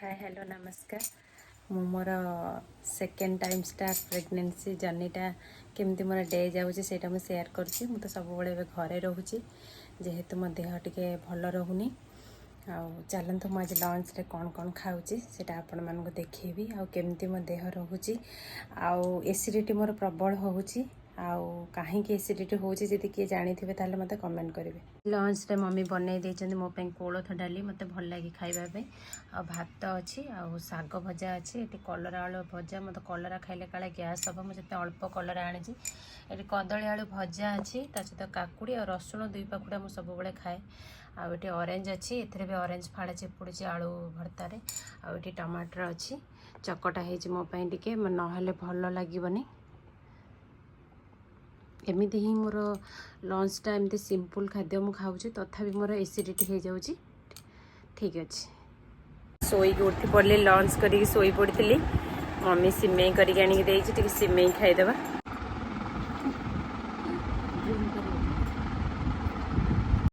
Hi hello नमस्कार मु more second time start pregnancy जर्नीटा केमती मोर डे जाऊँगी सेटा मुझे शेयर करुँची मु तो सब बड़े घरे रोचे जेहेतु मो देह टिके भल रोनी आउ चलतु मुझे आज लंच रे कौन कौन खाऊँगी सेटा आपण मानक देखी आउ केमती मो देह रोचे आउ एसिडिटी मोर प्रबल होउची आउ कहीं एसिडिटी होउची जदि किए जानी थे ताले मते कमेंट करेंगे। लंच रे मम्मी बनई देछन मो पे कोलथ डाली मते भल लागी खाइबा पे आ भात अच्छी आउ साग भजा अच्छी ये कलरा आलू भजा मत कलरा खाइले काले गैस हम मुझे अल्प कलरा आनी ये कदली आलू भजा अच्छी सहित काकुड़ी और रसुण 2 पाखुड़ा मुझे सब बड़े खाए आउे ऑरेंज अच्छी एथरे भी ऑरेंज फाड़ा चिपुड़ी आलू भर्तार आउे टमाटर अच्छी चकटा है मो टे ना भल लगे एमती ही मोर लंचटा एमती सिंपल खाद्य मु खाऊँ तथापि मोर एसिडिटी हो जाऊँगी ठीक अच्छे शोक उठी पड़े लंच करी शोई पड़ी मम्मी सिमेई करके सिमेई खाईदे